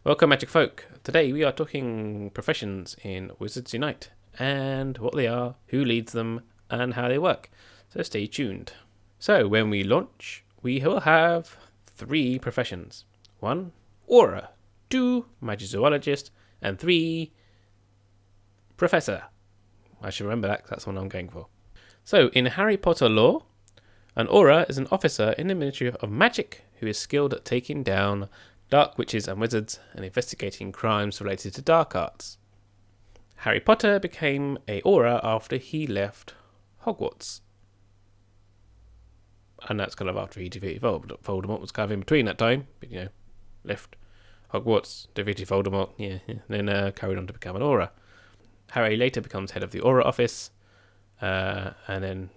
Welcome, Magic Folk. Today we are talking professions in Wizards Unite and what they are, who leads them, and how they work. So stay tuned. So when we launch, we will have 3 professions. 1, Auror. 2, Magizoologist. And 3, Professor. I should remember that because that's the one I'm going for. So in Harry Potter lore, an Auror is an officer in the Ministry of Magic who is skilled at taking down dark witches and wizards and investigating crimes related to dark arts. Harry Potter became a Auror after he left Hogwarts. And that's kind of after he defeated Voldemort. Voldemort was kind of in between that time, but left Hogwarts, defeated Voldemort, then carried on to become an Auror. Harry later becomes head of the Auror office, and then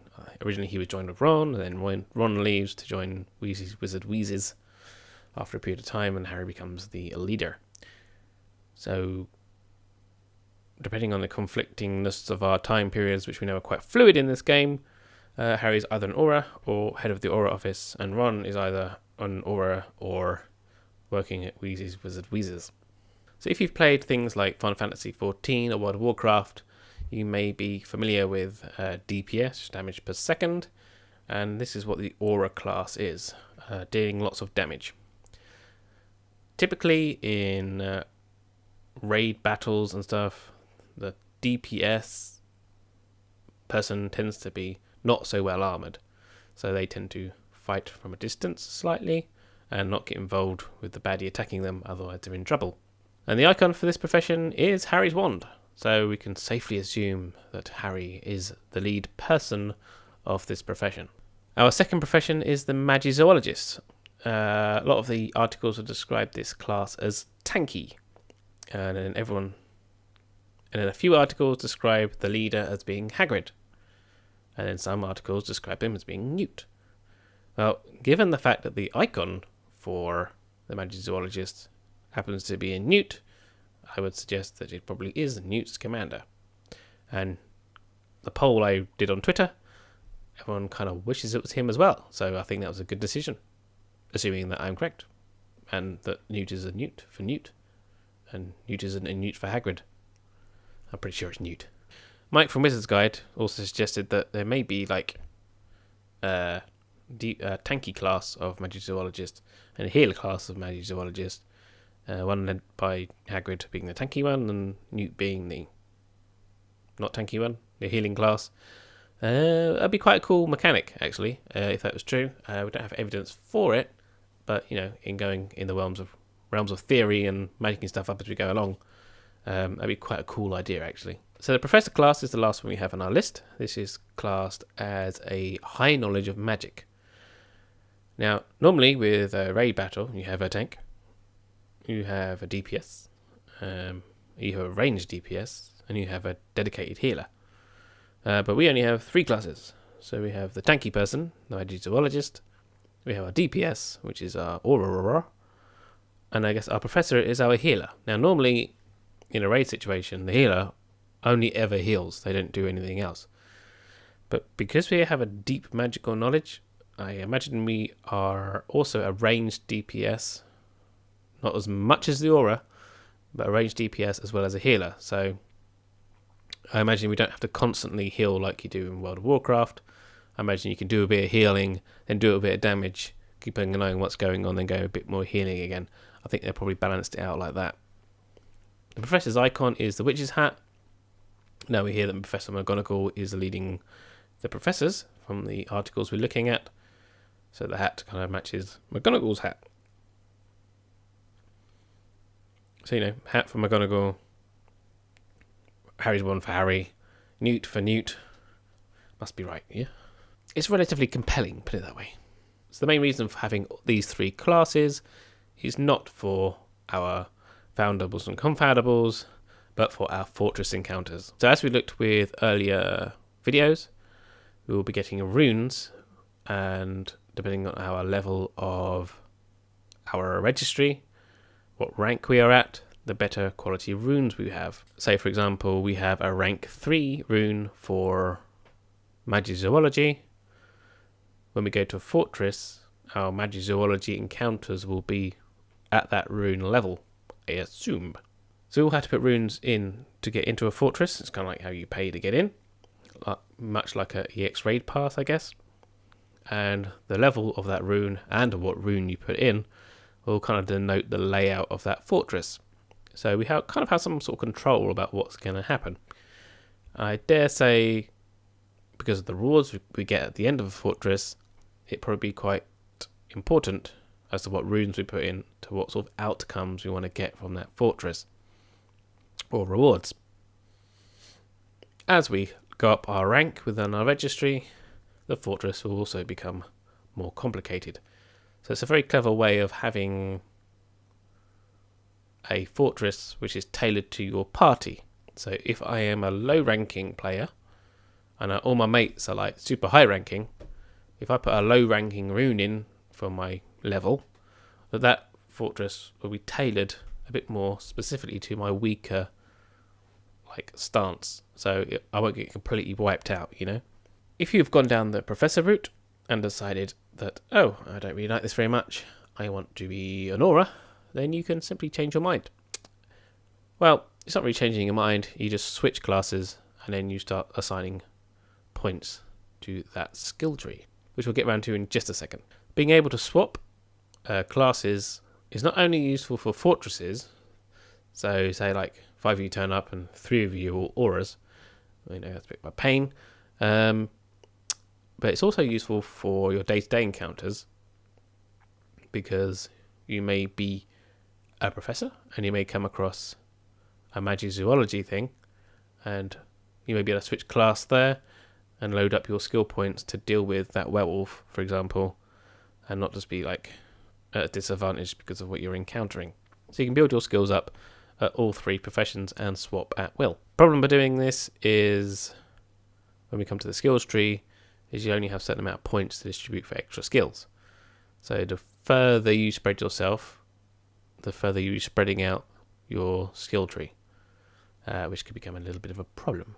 originally he was joined with Ron, and then Ron leaves to join Weasley's Wizard Wheezes after a period of time, and Harry becomes the leader. So, depending on the conflictingness of our time periods, which we know are quite fluid in this game, Harry's either an Auror or head of the Auror office, and Ron is either an Auror or working at Weasley's Wizard Wheezes. So if you've played things like Final Fantasy XIV or World of Warcraft, you may be familiar with DPS, damage per second, and this is what the Auror class is, dealing lots of damage. Typically in raid battles and stuff, the DPS person tends to be not so well armoured, so they tend to fight from a distance slightly and not get involved with the baddie attacking them, otherwise they're in trouble. And the icon for this profession is Harry's wand, so we can safely assume that Harry is the lead person of this profession. Our second profession is the Magizoologist. A lot of the articles have described this class as tanky, and then a few articles describe the leader as being Hagrid, and then some articles describe him as being Newt. Well, given the fact that the icon for the Magizoologist happens to be a Newt, I would suggest that it probably is Newt's commander. And the poll I did on Twitter, everyone kind of wishes it was him as well, so I think that was a good decision, assuming that I'm correct, and that Newt is a Newt for Newt, and Newt isn't a Newt for Hagrid. I'm pretty sure it's Newt. Mike from Wizard's Guide also suggested that there may be a tanky class of Magizoologist and a healer class of Magizoologist, one led by Hagrid being the tanky one and Newt being the not tanky one, the healing class. That'd be quite a cool mechanic, actually, if that was true. We don't have evidence for it, but in going in the realms of theory and making stuff up as we go along, that'd be quite a cool idea, actually. So the Professor class is the last one we have on our list. This is classed as a high knowledge of magic. Now, normally with a raid battle, you have a tank, you have a DPS, you have a ranged DPS, and you have a dedicated healer. But we only have 3 classes. So we have the tanky person, the Magizoologist, we have our DPS, which is our Auror, and I guess our Professor is our healer. Now, normally, in a raid situation, the healer only ever heals. They don't do anything else. But because we have a deep magical knowledge, I imagine we are also a ranged DPS, not as much as the Auror, but a ranged DPS as well as a healer. So I imagine we don't have to constantly heal like you do in World of Warcraft. I imagine you can do a bit of healing, then do a bit of damage, keeping an eye on what's going on, then go a bit more healing again. I think they probably balanced it out like that. The Professor's icon is the witch's hat. Now we hear that Professor McGonagall is leading the professors from the articles we're looking at. So the hat kind of matches McGonagall's hat. So, hat for McGonagall, Harry's one for Harry, Newt for Newt. Must be right, yeah? It's relatively compelling, put it that way. So the main reason for having these 3 classes is not for our foundables and confoundables, but for our fortress encounters. So as we looked with earlier videos, we will be getting runes, and depending on our level of our registry, what rank we are at, the better quality runes we have. Say, for example, we have a rank 3 rune for Magizoology. When we go to a fortress, our Magizoology encounters will be at that rune level. I assume. So we'll have to put runes in to get into a fortress. It's kind of like how you pay to get in, much like a EX raid pass, I guess. And the level of that rune and what rune you put in will kind of denote the layout of that fortress. So we kind of have some sort of control about what's going to happen. I dare say, because of the rewards we get at the end of a fortress, it'd probably be quite important as to what runes we put in to what sort of outcomes we want to get from that fortress, or rewards. As we go up our rank within our registry, the fortress will also become more complicated. So it's a very clever way of having a fortress which is tailored to your party. So if I am a low ranking player and all my mates are like super high ranking, if I put a low ranking rune in for my level, that fortress will be tailored a bit more specifically to my weaker stance. So I won't get completely wiped out, you know. If you've gone down the professor route and decided that, oh, I don't really like this very much, I want to be an Auror, then you can simply change your mind. Well, it's not really changing your mind, you just switch classes and then you start assigning points to that skill tree, which we'll get around to in just a second. Being able to swap classes is not only useful for fortresses, so say like 5 of you turn up and 3 of you are Aurors, I know that's a bit of a pain, but it's also useful for your day-to-day encounters, because you may be a professor and you may come across a Magizoology thing, and you may be able to switch class there and load up your skill points to deal with that werewolf, for example, and not just be like at a disadvantage because of what you're encountering. So you can build your skills up at all 3 professions and swap at will. Problem with doing this is when we come to the skills tree is you only have a certain amount of points to distribute for extra skills. So the further you spread yourself, the further you're spreading out your skill tree, which could become a little bit of a problem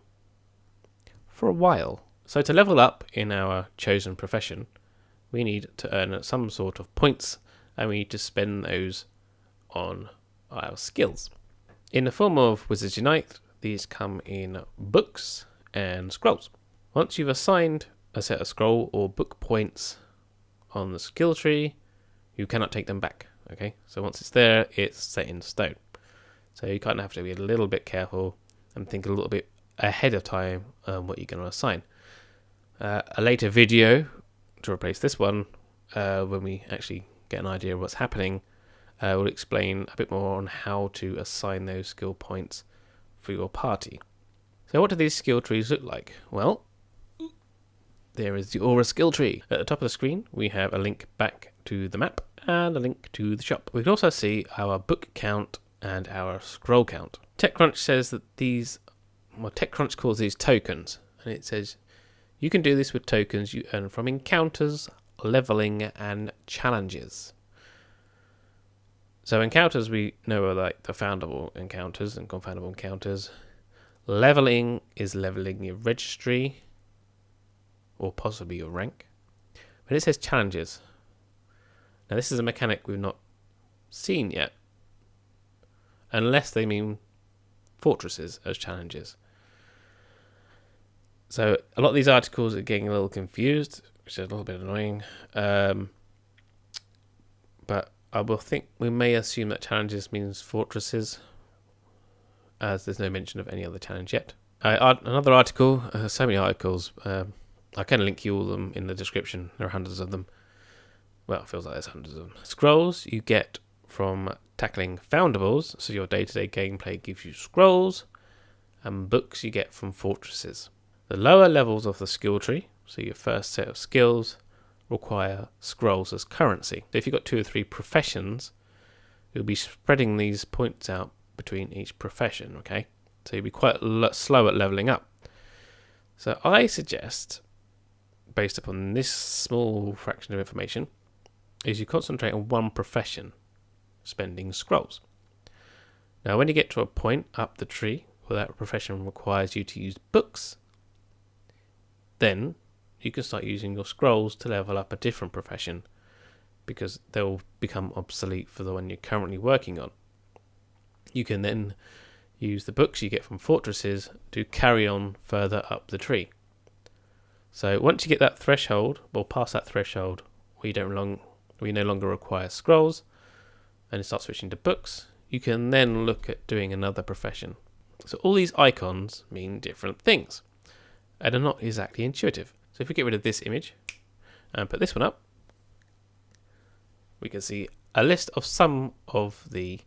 for a while. So to level up in our chosen profession, we need to earn some sort of points, and we need to spend those on our skills. In the form of Wizards Unite, these come in books and scrolls. Once you've assigned a set of scroll or book points on the skill tree, you cannot take them back. Okay, so once it's there, it's set in stone. So you kind of have to be a little bit careful and think a little bit ahead of time what you're going to assign. A later video to replace this one, when we actually get an idea of what's happening, will explain a bit more on how to assign those skill points for your party. So what do these skill trees look like? Well, there is the Auror skill tree. At the top of the screen, we have a link back to the map and a link to the shop. We can also see our book count and our scroll count. TechCrunch says that TechCrunch calls these tokens, and it says you can do this with tokens you earn from encounters, leveling, and challenges. So encounters we know are like the foundable encounters and confoundable encounters. Leveling is leveling your registry, or possibly your rank. But it says challenges. Now this is a mechanic we've not seen yet, unless they mean fortresses as challenges. So a lot of these articles are getting a little confused, which is a little bit annoying. But I will think we may assume that challenges means fortresses, as there's no mention of any other challenge yet. Another article, so many articles, I can link you all of them in the description. There are hundreds of them. Well, it feels like there's hundreds of them. Scrolls you get from tackling foundables, so your day-to-day gameplay gives you scrolls, and books you get from fortresses. The lower levels of the skill tree, so your first set of skills, require scrolls as currency. So if you've got 2 or 3 professions, you'll be spreading these points out between each profession, okay? So you'll be quite slow at leveling up. So I suggest, based upon this small fraction of information, is you concentrate on one profession, spending scrolls. Now when you get to a point up the tree where that profession requires you to use books, then you can start using your scrolls to level up a different profession, because they'll become obsolete for the one you're currently working on. You can then use the books you get from fortresses to carry on further up the tree. So once you get that threshold, or past that threshold, we no longer require scrolls, and start switching to books, you can then look at doing another profession. So all these icons mean different things, and are not exactly intuitive. So if we get rid of this image and put this one up, we can see a list of some of the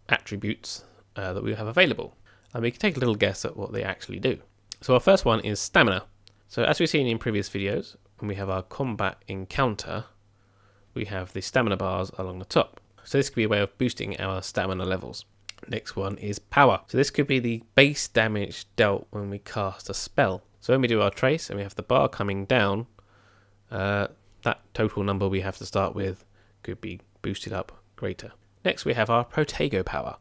attributes that we have available, and we can take a little guess at what they actually do. So our first one is stamina. So as we've seen in previous videos, when we have our combat encounter, we have the stamina bars along the top. So this could be a way of boosting our stamina levels. Next one is power. So this could be the base damage dealt when we cast a spell. So when we do our trace and we have the bar coming down, that total number we have to start with could be boosted up greater. Next we have our Protego power.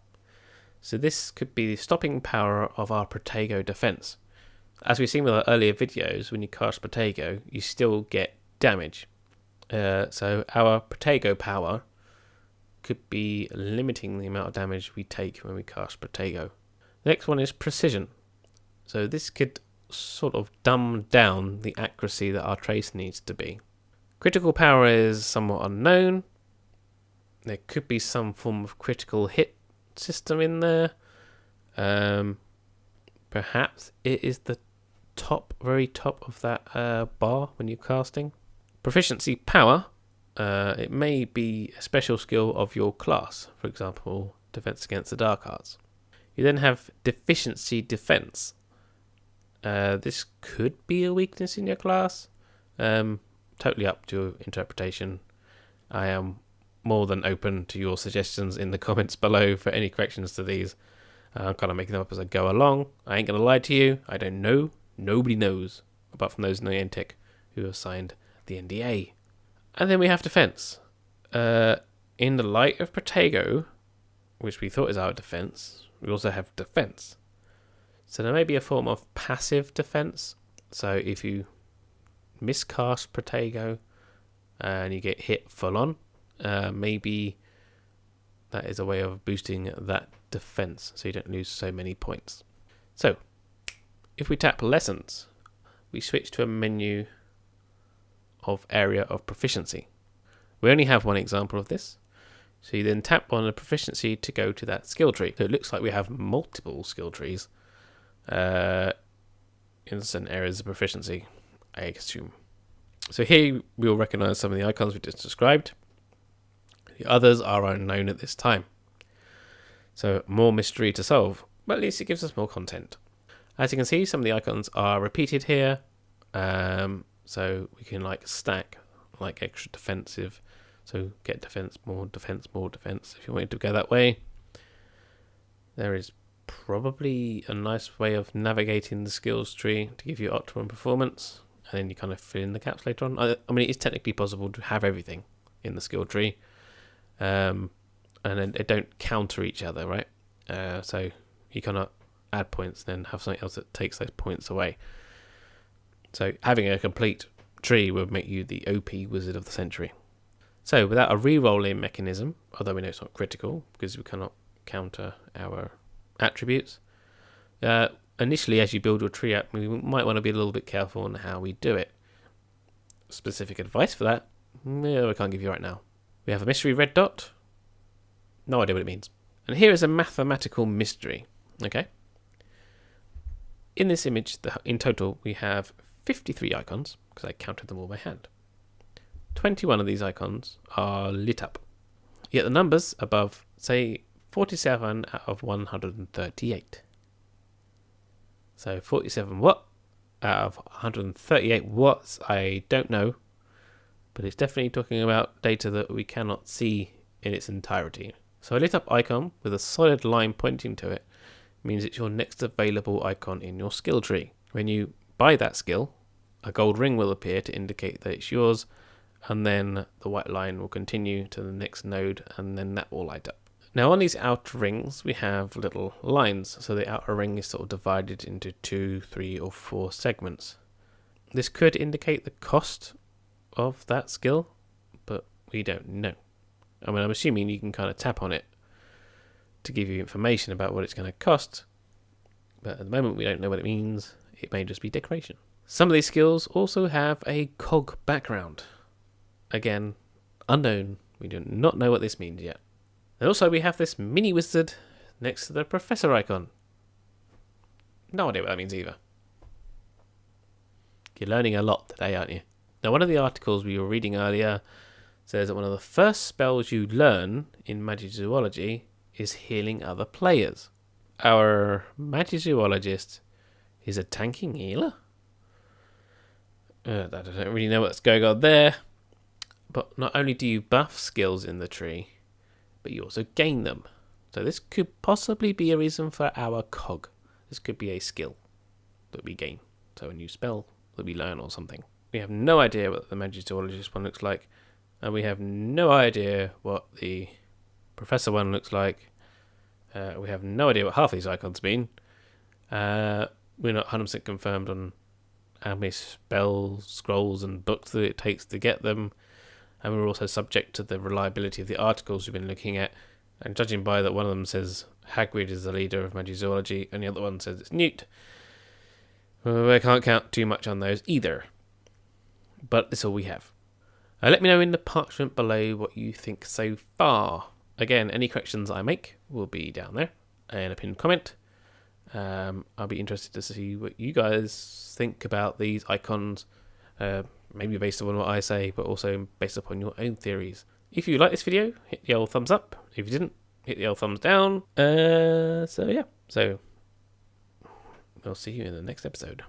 So this could be the stopping power of our Protego defense. As we've seen with our earlier videos, when you cast Protego, you still get damage. So our Protego power could be limiting the amount of damage we take when we cast Protego. The next one is precision. So this could sort of dumb down the accuracy that our trace needs to be. Critical power is somewhat unknown. There could be some form of critical hit system in there. Perhaps it is the very top of that bar when you're casting. Proficiency power. It may be a special skill of your class, for example, defense against the dark arts. You then have deficiency defense. This could be a weakness in your class. Totally up to interpretation. I am more than open to your suggestions in the comments below for any corrections to these. I'm kind of making them up as I go along. I ain't going to lie to you. I don't know. Nobody knows, apart from those in Niantic who have signed the NDA. And then we have defense. In the light of Protego, which we thought is our defense, we also have defense. So there may be a form of passive defense. So if you miscast Protego and you get hit full on, maybe that is a way of boosting that defense so you don't lose so many points. So if we tap lessons, we switch to a menu of area of proficiency. We only have one example of this, so you then tap on the proficiency to go to that skill tree. So it looks like we have multiple skill trees in certain areas of proficiency, I assume. So here we'll recognize some of the icons we just described. The others are unknown at this time, so more mystery to solve, but at least it gives us more content. As you can see, some of the icons are repeated here. So we can stack extra defensive. So get defense, more defense, more defense if you wanted to go that way. There is probably a nice way of navigating the skills tree to give you optimum performance. And then you kind of fill in the gaps later on. I mean, it is technically possible to have everything in the skill tree. And then they don't counter each other, right? So you kind of add points and then have something else that takes those points away. So having a complete tree would make you the OP Wizard of the Century. So without a re-rolling mechanism, although we know it's not critical because we cannot counter our attributes, initially as you build your tree up, we might want to be a little bit careful on how we do it. Specific advice for that, I can't give you right now. We have a mystery red dot. No idea what it means. And here is a mathematical mystery. Okay. In this image, in total, we have 53 icons, because I counted them all by hand. 21 of these icons are lit up. Yet the numbers above say 47 out of 138. So 47 what out of 138 watts, I don't know. But it's definitely talking about data that we cannot see in its entirety. So a lit up icon with a solid line pointing to it means it's your next available icon in your skill tree. When you buy that skill, a gold ring will appear to indicate that it's yours, and then the white line will continue to the next node, and then that will light up. Now on these outer rings, we have little lines, so the outer ring is sort of divided into 2, 3, or 4 segments. This could indicate the cost of that skill, but we don't know. I mean, I'm assuming you can kind of tap on it to give you information about what it's going to cost. But at the moment, we don't know what it means. It may just be decoration. Some of these skills also have a cog background. Again, unknown. We do not know what this means yet. And also we have this mini wizard next to the professor icon. No idea what that means either. You're learning a lot today, aren't you? Now, one of the articles we were reading earlier says that one of the first spells you learn in Magizoology is healing other players. Our Magizoologist is a tanking healer? I don't really know what's going on there. But not only do you buff skills in the tree, but you also gain them. So this could possibly be a reason for our cog. This could be a skill that we gain. So a new spell that we learn or something. We have no idea what the Magizoologist one looks like. And we have no idea what the Professor one looks like. We have no idea what half these icons mean. We're not 100% confirmed on how many spells, scrolls and books that it takes to get them. And we're also subject to the reliability of the articles we've been looking at. And judging by that one of them says Hagrid is the leader of Magizoology and the other one says it's Newt, I can't count too much on those either. But that's all we have. Let me know in the parchment below what you think so far. Again, any corrections I make will be down there in a pinned comment. I'll be interested to see what you guys think about these icons. Maybe based upon what I say, but also based upon your own theories. If you like this video, hit the old thumbs up. If you didn't, hit the old thumbs down. So yeah. So, I'll see you in the next episode.